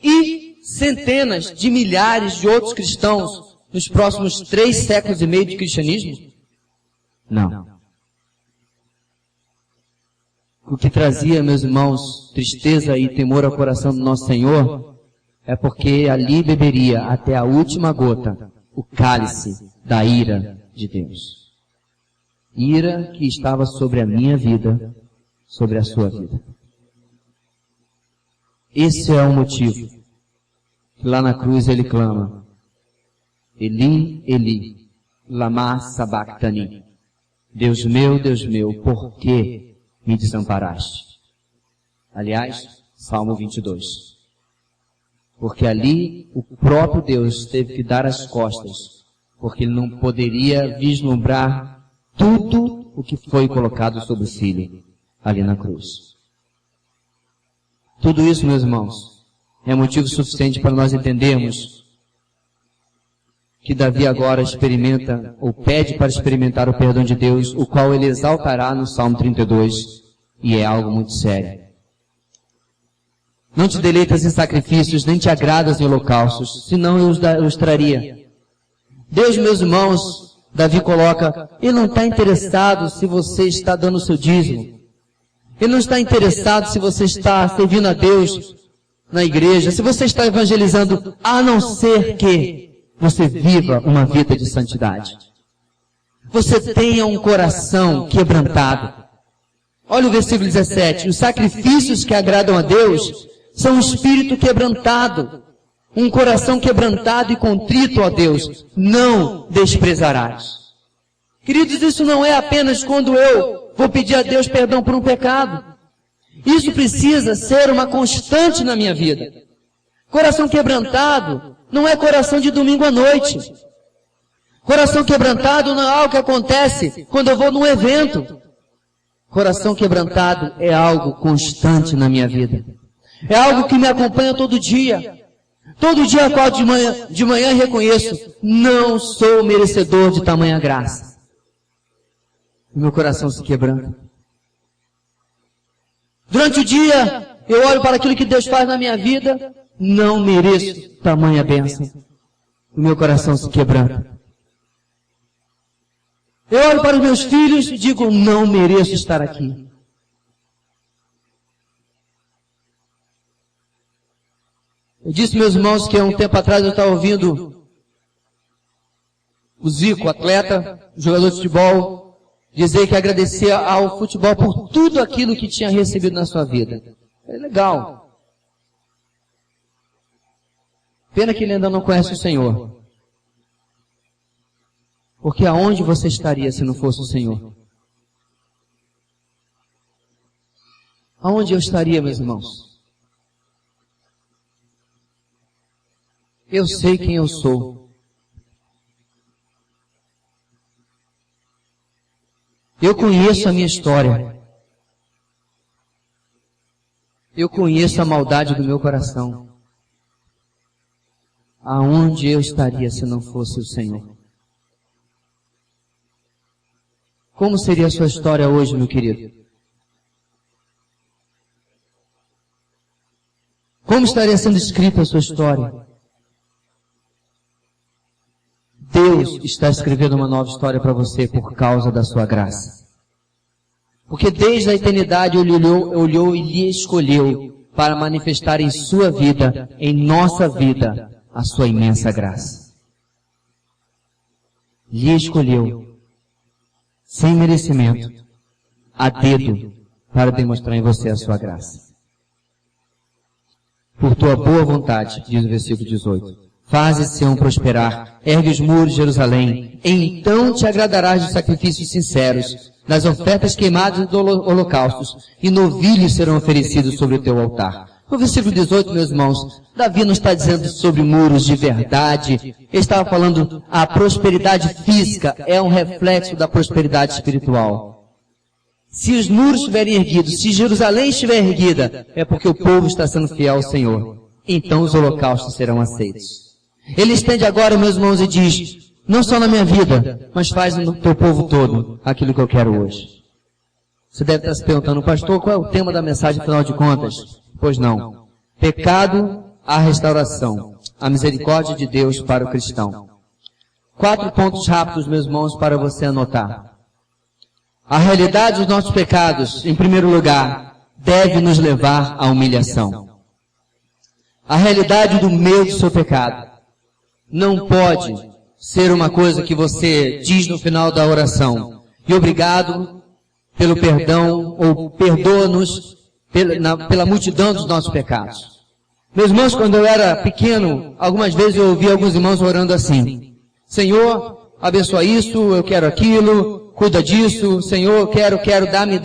e centenas de milhares de outros cristãos nos próximos 3 séculos e meio de cristianismo? Não. O que trazia, meus irmãos, tristeza e temor ao coração do nosso Senhor é porque ali beberia até a última gota o cálice da ira de Deus. Ira que estava sobre a minha vida, sobre a sua vida. Esse é o motivo que lá na cruz ele clama: Eli, Eli, lama sabachthani. Deus meu, por que me desamparaste? Aliás, Salmo 22. Porque ali o próprio Deus teve que dar as costas, porque ele não poderia vislumbrar tudo o que foi colocado sobre o Filho ali na cruz. Tudo isso, meus irmãos, é motivo suficiente para nós entendermos que Davi agora experimenta, ou pede para experimentar o perdão de Deus, o qual ele exaltará no Salmo 32, e é algo muito sério. Não te deleitas em sacrifícios, nem te agradas em holocaustos, senão eu os traria. Deus, meus irmãos, Davi coloca, ele não está interessado se você está dando o seu dízimo. Ele não está interessado se você está servindo a Deus na igreja, se você está evangelizando, a não ser que você viva uma vida de santidade. Você tenha um coração quebrantado. Olha o versículo 17. Os sacrifícios que agradam a Deus são um espírito quebrantado. Um coração quebrantado e contrito, ó Deus, não desprezarás. Queridos, isso não é apenas quando eu vou pedir a Deus perdão por um pecado. Isso precisa ser uma constante na minha vida. Coração quebrantado não é coração de domingo à noite. Coração quebrantado não é algo que acontece quando eu vou num evento. Coração quebrantado é algo constante na minha vida. É algo que me acompanha todo dia. Todo dia acordo de manhã e reconheço, não sou merecedor de tamanha graça. Meu coração se quebranta. Durante o dia, eu olho para aquilo que Deus faz na minha vida, não mereço tamanha bênção. O meu coração se quebranta. Eu olho para os meus filhos e digo, não mereço estar aqui. Eu disse, meus irmãos, que há um tempo atrás eu estava ouvindo o Zico, atleta, jogador de futebol, dizer que agradecia ao futebol por tudo aquilo que tinha recebido na sua vida. É legal. Pena que ele ainda não conhece o Senhor. Porque aonde você estaria se não fosse o Senhor? Aonde eu estaria, meus irmãos? Eu sei quem eu sou. Eu conheço a minha história. Eu conheço a maldade do meu coração. Aonde eu estaria se não fosse o Senhor? Como seria a sua história hoje, meu querido? Como estaria sendo escrita a sua história? Deus está escrevendo uma nova história para você por causa da sua graça. Porque desde a eternidade Ele olhou e lhe escolheu para manifestar em sua vida, em nossa vida, a sua imensa graça. Lhe escolheu, sem merecimento, a dedo, para demonstrar em você a sua graça. Por tua boa vontade, diz o versículo 18. Faze Sião prosperar, ergue os muros de Jerusalém, então te agradarás de sacrifícios sinceros, das ofertas queimadas e dos holocaustos, e novilhos serão oferecidos sobre o teu altar. No versículo 18, meus irmãos, Davi não está dizendo sobre muros de verdade, ele estava falando a prosperidade física é um reflexo da prosperidade espiritual. Se os muros estiverem erguidos, se Jerusalém estiver erguida, é porque o povo está sendo fiel ao Senhor. Então os holocaustos serão aceitos. Ele estende agora, meus irmãos, e diz, não só na minha vida, mas faz no teu povo todo aquilo que eu quero hoje. Você deve estar se perguntando, pastor, qual é o tema da mensagem, afinal de contas? Pois não. Pecado à restauração. A misericórdia de Deus para o cristão. 4 pontos rápidos, meus irmãos, para você anotar. A realidade dos nossos pecados, em primeiro lugar, deve nos levar à humilhação. A realidade do meu e do seu pecado não pode ser uma coisa que você diz no final da oração. E obrigado pelo perdão, ou perdoa-nos pela multidão dos nossos pecados. Meus irmãos, quando eu era pequeno, algumas vezes eu ouvi alguns irmãos orando assim. Senhor, abençoa isso, eu quero aquilo, cuida disso, Senhor, eu quero, dá-me.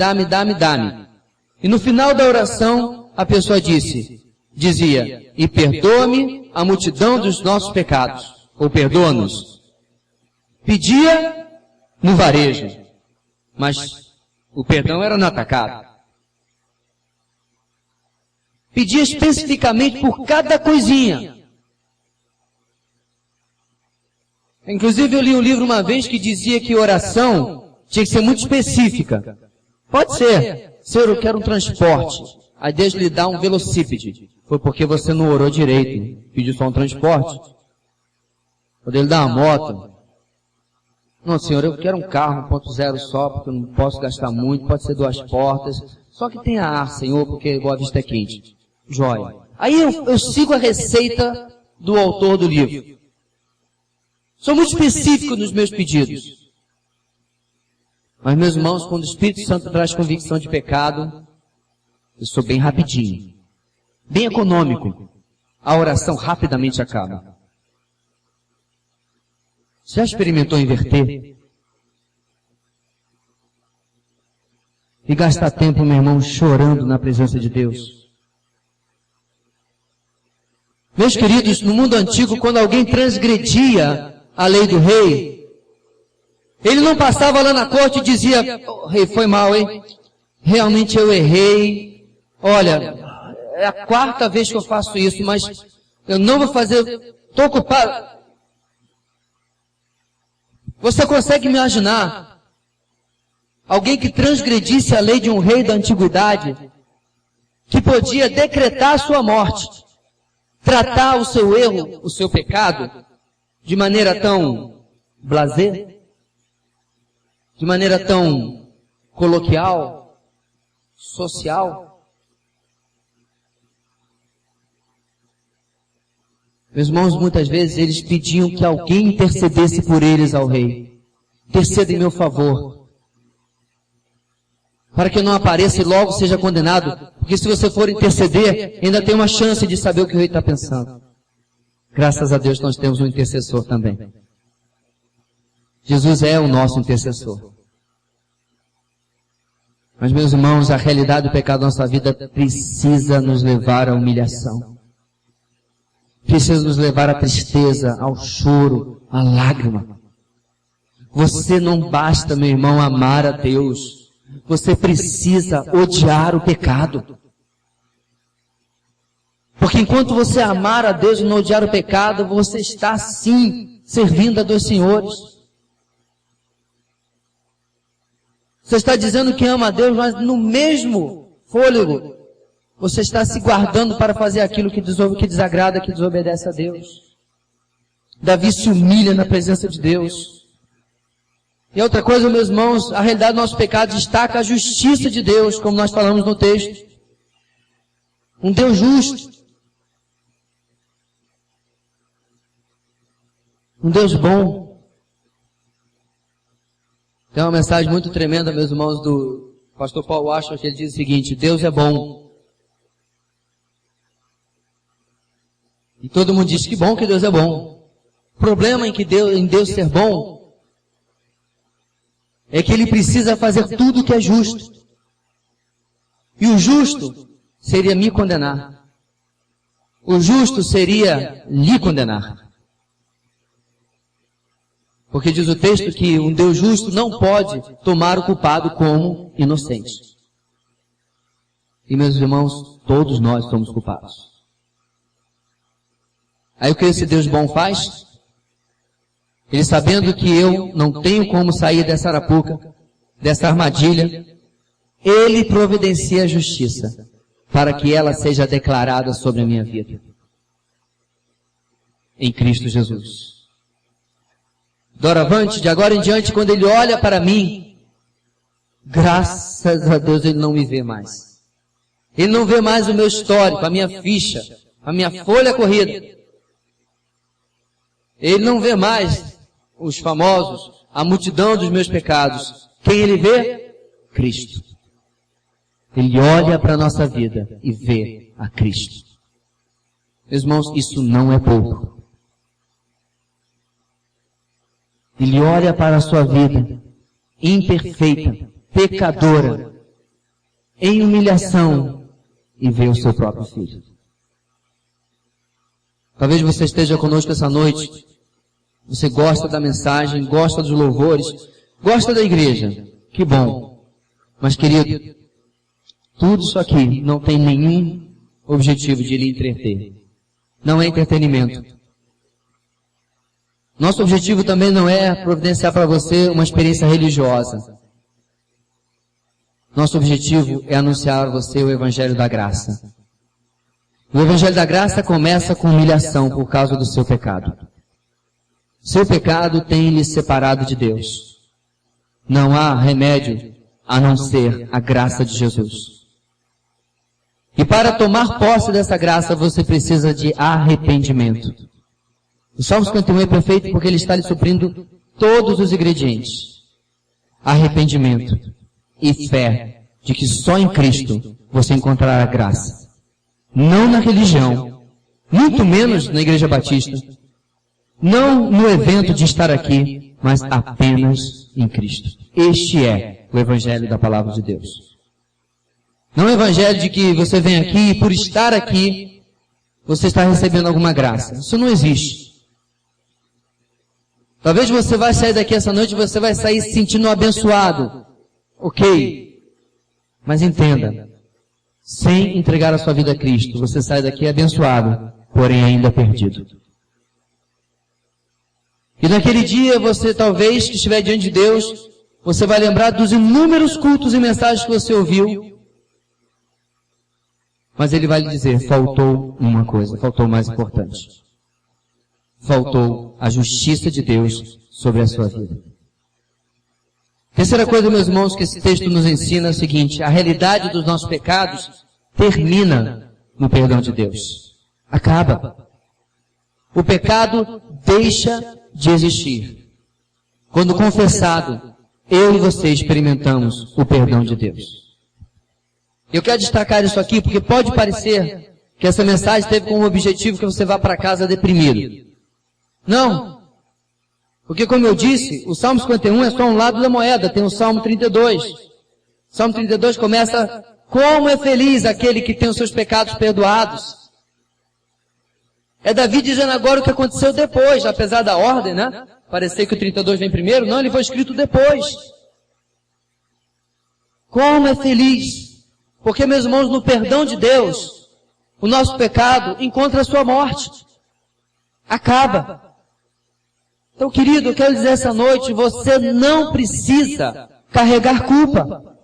E no final da oração, a pessoa dizia, e perdoa-me a multidão dos nossos pecados, ou perdoa-nos. Pedia no varejo, mas o perdão era no atacado. Pedia especificamente por cada coisinha. Inclusive eu li um livro uma vez que dizia que oração tinha que ser muito específica. Pode ser, Senhor, eu quero um transporte. Aí Deus lhe dá um velocípede. Foi porque você não orou direito, pediu só um transporte. Quando ele dá uma moto, não, Senhor, eu quero um carro 1.0 só, porque eu não posso gastar muito, pode ser 2 portas, só que tenha ar, Senhor, porque Boa Vista é quente. Jóia. Aí eu sigo a receita do autor do livro. Sou muito específico nos meus pedidos. Mas, meus irmãos, quando o Espírito Santo traz convicção de pecado, eu sou bem rapidinho. Bem econômico. a oração rapidamente acaba. Já experimentou inverter? E gastar tempo, meu irmão, chorando na presença de Deus? Meus queridos, no mundo antigo, quando alguém transgredia a lei do rei, ele não passava lá na corte e dizia: oh, rei, foi mal, hein? Realmente eu errei. Olha, é a 4ª vez que eu faço isso, mas eu não vou fazer, estou ocupado. Você consegue imaginar alguém que transgredisse a lei de um rei da antiguidade, que podia decretar a sua morte, tratar o seu erro, o seu pecado, de maneira tão blasé, de maneira tão coloquial, social? Meus irmãos, muitas vezes eles pediam que alguém intercedesse por eles ao rei. Interceda em meu favor, para que eu não apareça e logo seja condenado, porque se você for interceder, ainda tem uma chance de saber o que o rei está pensando. Graças a Deus nós temos um intercessor também. Jesus é o nosso intercessor. Mas, meus irmãos, a realidade do pecado da nossa vida precisa nos levar à humilhação. Precisa nos levar à tristeza, ao choro, à lágrima. Você não basta, meu irmão, amar a Deus. Você precisa odiar o pecado. Porque enquanto você amar a Deus e não odiar o pecado, você está sim servindo a 2 senhores. Você está dizendo que ama a Deus, mas no mesmo fôlego você está se guardando para fazer aquilo que desagrada, que desobedece a Deus. Davi se humilha na presença de Deus. E outra coisa, meus irmãos, a realidade do nosso pecado destaca a justiça de Deus, como nós falamos no texto. Um Deus justo. Um Deus bom. Tem uma mensagem muito tremenda, meus irmãos, do pastor Paul Washer, que ele diz o seguinte: Deus é bom. E todo mundo diz que bom que Deus é bom. O problema em Deus ser bom é que Ele precisa fazer tudo o que é justo. E o justo seria me condenar. O justo seria lhe condenar. Porque diz o texto que um Deus justo não pode tomar o culpado como inocente. E, meus irmãos, todos nós somos culpados. Aí o que esse Deus bom faz? Ele, sabendo que eu não tenho como sair dessa arapuca, dessa armadilha, Ele providencia a justiça para que ela seja declarada sobre a minha vida. Em Cristo Jesus. Doravante, de agora em diante, quando Ele olha para mim, graças a Deus Ele não me vê mais. Ele não vê mais o meu histórico, a minha ficha, a minha folha corrida. Ele não vê mais os famosos, a multidão dos meus pecados. Quem Ele vê? Cristo. Ele olha para a nossa vida e vê a Cristo. Meus irmãos, isso não é pouco. Ele olha para a sua vida, imperfeita, pecadora, em humilhação, e vê o seu próprio filho. Talvez você esteja conosco essa noite. Você gosta da mensagem, gosta dos louvores, gosta da igreja. Que bom. Mas, querido, tudo isso aqui não tem nenhum objetivo de lhe entreter. Não é entretenimento. Nosso objetivo também não é providenciar para você uma experiência religiosa. Nosso objetivo é anunciar a você o Evangelho da Graça. O Evangelho da Graça começa com humilhação por causa do seu pecado. Seu pecado tem lhe separado de Deus. Não há remédio a não ser a graça de Jesus. E para tomar posse dessa graça, você precisa de arrependimento. O Salmo 51 é perfeito porque ele está lhe suprindo todos os ingredientes. Arrependimento e fé de que só em Cristo você encontrará graça. Não na religião, muito menos na Igreja Batista. Não no evento de estar aqui, mas apenas em Cristo. Este é o Evangelho da Palavra de Deus. Não é o Evangelho de que você vem aqui e por estar aqui, você está recebendo alguma graça. Isso não existe. Talvez você vai sair daqui essa noite e você vai sair se sentindo abençoado. Ok. Mas entenda, sem entregar a sua vida a Cristo, você sai daqui abençoado, porém ainda perdido. E naquele dia, você talvez, que estiver diante de Deus, você vai lembrar dos inúmeros cultos e mensagens que você ouviu, mas Ele vai lhe dizer, faltou uma coisa, faltou o mais importante. Faltou a justiça de Deus sobre a sua vida. Terceira coisa, meus irmãos, que esse texto nos ensina é o seguinte, a realidade dos nossos pecados termina no perdão de Deus. Acaba. O pecado deixa de existir. Quando confessado, eu e você experimentamos o perdão de Deus. Eu quero destacar isso aqui porque pode parecer que essa mensagem teve como objetivo que você vá para casa deprimido. Não. Porque como eu disse, o Salmo 51 é só um lado da moeda, tem o Salmo 32. O Salmo 32 começa, como é feliz aquele que tem os seus pecados perdoados. É Davi dizendo agora o que aconteceu depois, apesar da ordem, né? Parecer que o 32 vem primeiro, não, ele foi escrito depois. Como é feliz, porque, meus irmãos, no perdão de Deus, o nosso pecado encontra a sua morte. Acaba. Então, querido, eu quero dizer essa noite, você não precisa carregar culpa.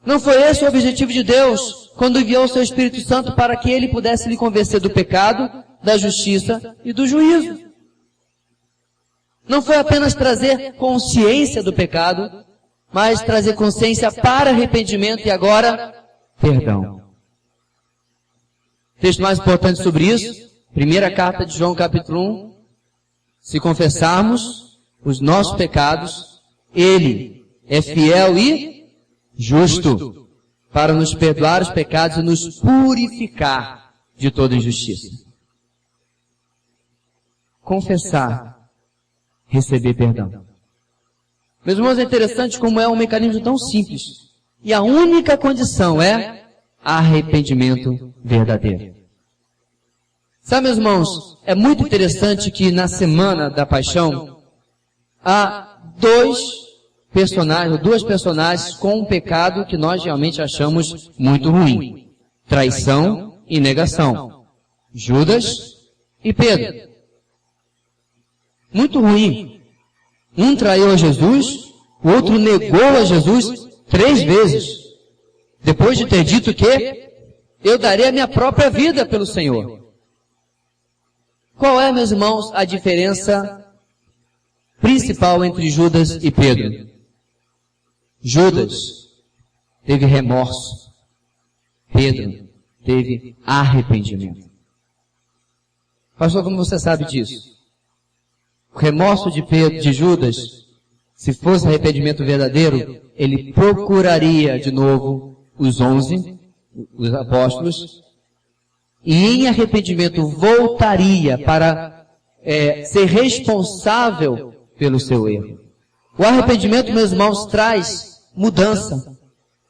Não foi esse o objetivo de Deus quando enviou o seu Espírito Santo para que Ele pudesse lhe convencer do pecado, da justiça e do juízo. Não foi apenas trazer consciência do pecado, mas trazer consciência para arrependimento e agora, perdão. Texto mais importante sobre isso, primeira carta de João capítulo 1, se confessarmos os nossos pecados, Ele é fiel e justo para nos perdoar os pecados e nos purificar de toda injustiça. Confessar, receber perdão. Meus irmãos, é interessante como é um mecanismo tão simples. E a única condição é arrependimento verdadeiro. Sabe, meus irmãos, é muito interessante que na semana da paixão há duas personagens com um pecado que nós realmente achamos muito ruim. Traição e negação. Judas e Pedro. Muito ruim. Um traiu a Jesus, o outro negou a Jesus 3 vezes. Depois de ter dito que eu darei a minha própria vida pelo Senhor. Qual é, meus irmãos, a diferença principal entre Judas e Pedro? Judas teve remorso. Pedro teve arrependimento. Pastor, como você sabe disso? O remorso de Judas, se fosse arrependimento verdadeiro, ele procuraria de novo os 11, os apóstolos, e em arrependimento voltaria para ser responsável pelo seu erro. O arrependimento, meus irmãos, traz mudança,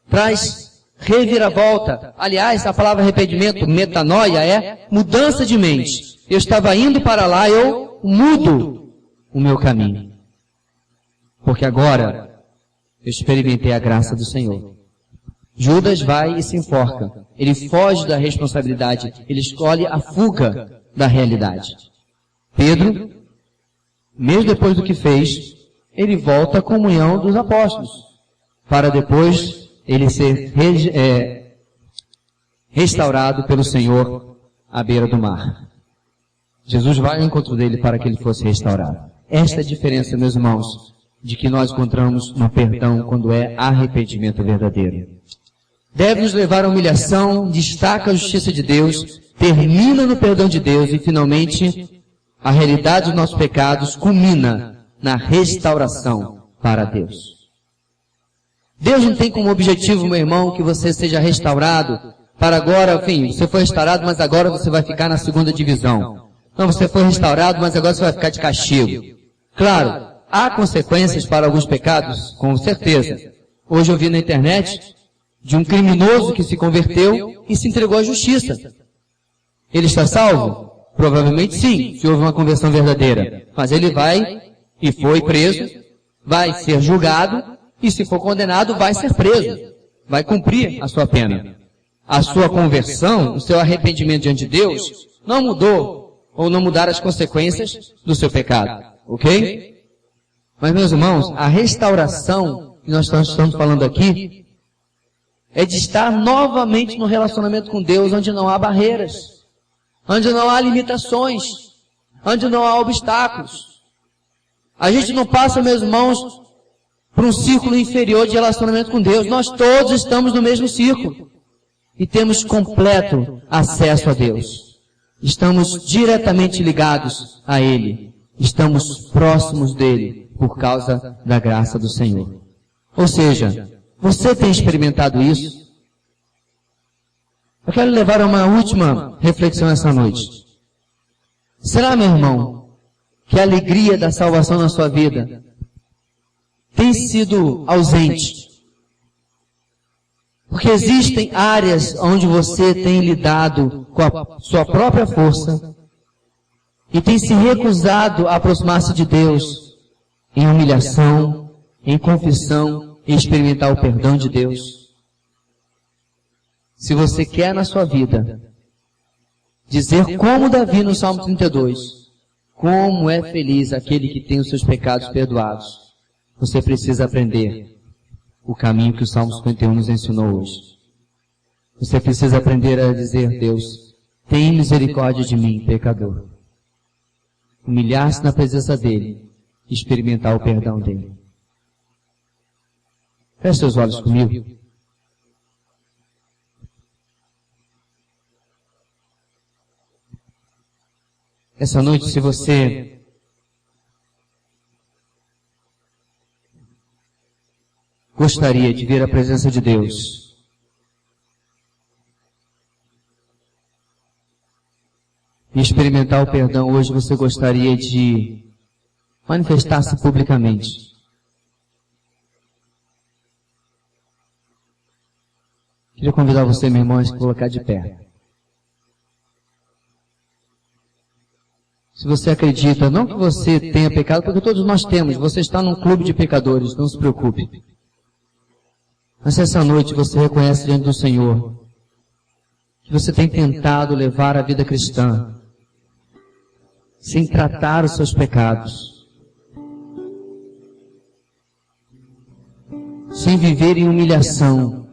traz reviravolta. Aliás, a palavra arrependimento, metanoia, é mudança de mente. Eu estava indo para lá, eu mudo o meu caminho. Porque agora eu experimentei a graça do Senhor. Judas vai e se enforca. Ele foge da responsabilidade. Ele escolhe a fuga da realidade. Pedro, mesmo depois do que fez, ele volta à comunhão dos apóstolos. Para depois ele ser restaurado pelo Senhor à beira do mar. Jesus vai ao encontro dele para que ele fosse restaurado. Esta é a diferença, meus irmãos, de que nós encontramos no perdão quando é arrependimento verdadeiro. Deve nos levar à humilhação, destaca a justiça de Deus, termina no perdão de Deus e, finalmente, a realidade dos nossos pecados culmina na restauração para Deus. Deus não tem como objetivo, meu irmão, que você seja restaurado para agora, enfim, você foi restaurado, mas agora você vai ficar na segunda divisão. Não, você foi restaurado, mas agora você vai ficar de castigo. Claro, há consequências para alguns pecados, com certeza. Hoje eu vi na internet de um criminoso que se converteu e se entregou à justiça. Ele está salvo? Provavelmente sim, se houve uma conversão verdadeira. Mas ele vai e foi preso, vai ser julgado e se for condenado vai ser preso. Vai cumprir a sua pena. A sua conversão, o seu arrependimento diante de Deus, não mudou ou não mudaram as consequências do seu pecado. Ok? Mas, meus irmãos, a restauração que nós estamos falando aqui é de estar novamente no relacionamento com Deus, onde não há barreiras, onde não há limitações, onde não há obstáculos. A gente não passa, meus irmãos, por um círculo inferior de relacionamento com Deus. Nós todos estamos no mesmo círculo e temos completo acesso a Deus. Estamos diretamente ligados a Ele. Estamos próximos dEle por causa da graça do Senhor. Ou seja, você tem experimentado isso? Eu quero levar a uma última reflexão essa noite. Será, meu irmão, que a alegria da salvação na sua vida tem sido ausente? Porque existem áreas onde você tem lidado com a sua própria força e tem se recusado a aproximar-se de Deus em humilhação, em confissão, em experimentar o perdão de Deus. Se você quer na sua vida dizer como Davi no Salmo 32, como é feliz aquele que tem os seus pecados perdoados, você precisa aprender o caminho que o Salmo 51 nos ensinou hoje. Você precisa aprender a dizer: Deus, tem misericórdia de mim, pecador. Humilhar-se na presença dEle e experimentar o perdão dEle. Feche seus olhos comigo. Essa noite, se você gostaria de ver a presença de Deus, e experimentar o perdão, hoje você gostaria de manifestar-se publicamente. Queria convidar você, meu irmão, a se colocar de pé. Se você acredita, não que você tenha pecado, porque todos nós temos, você está num clube de pecadores, não se preocupe. Mas se essa noite você reconhece diante do Senhor que você tem tentado levar a vida cristã sem tratar os seus pecados, sem viver em humilhação,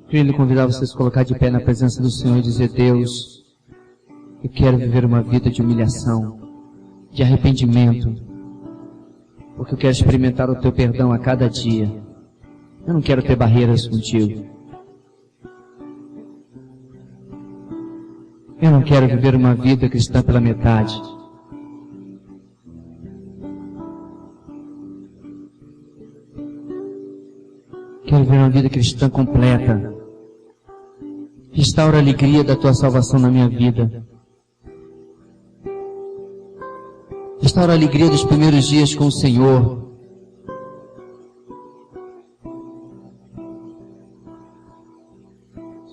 queria lhe convidar você a se colocar de pé na presença do Senhor e dizer: Deus, eu quero viver uma vida de humilhação, de arrependimento, porque eu quero experimentar o Teu perdão a cada dia. Eu não quero ter barreiras contigo. Eu não quero viver uma vida cristã pela metade. Quero viver uma vida cristã completa. Restaura a alegria da Tua salvação na minha vida. Restaura a alegria dos primeiros dias com o Senhor.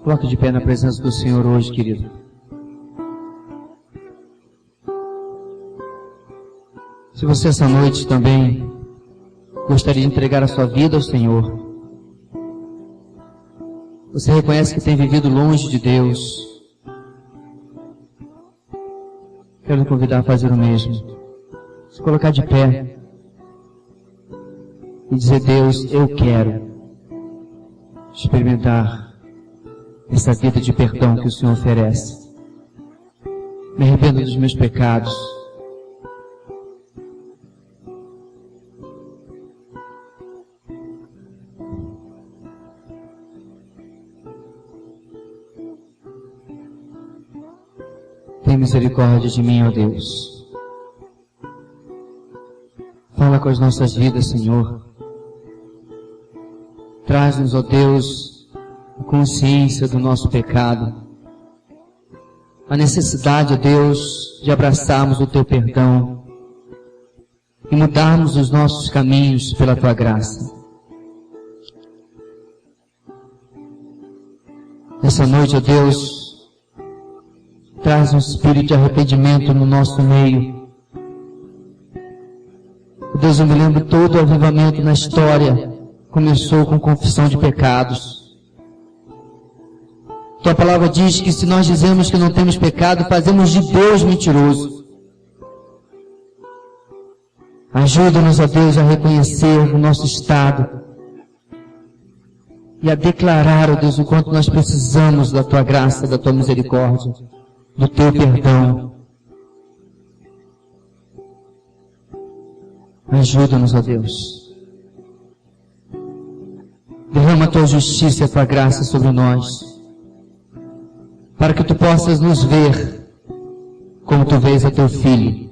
Coloque de pé na presença do Senhor hoje, querido. Se você essa noite também gostaria de entregar a sua vida ao Senhor, você reconhece que tem vivido longe de Deus, quero lhe convidar a fazer o mesmo. Se colocar de pé e dizer: Deus, eu quero experimentar essa vida de perdão que o Senhor oferece. Me arrependo dos meus pecados. Tem misericórdia de mim, ó Deus. Fala com as nossas vidas, Senhor. Traz-nos, ó Deus, a consciência do nosso pecado, a necessidade, ó Deus, de abraçarmos o Teu perdão e mudarmos os nossos caminhos pela Tua graça. Nessa noite, ó Deus, traz um espírito de arrependimento no nosso meio. Ó Deus, eu me lembro todo o avivamento na história começou com confissão de pecados. Tua palavra diz que se nós dizemos que não temos pecado, fazemos de Deus mentiroso. Ajuda-nos, ó Deus, a reconhecer o nosso estado e a declarar, ó Deus, o quanto nós precisamos da Tua graça, da Tua misericórdia, do Teu perdão. Ajuda-nos, ó Deus. Derrama a Tua justiça e a Tua graça sobre nós, para que Tu possas nos ver como Tu vês a Teu Filho,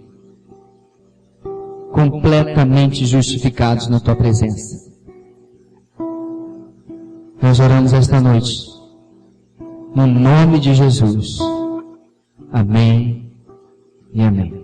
completamente justificados na Tua presença. Nós oramos esta noite, no nome de Jesus. Amém e amém.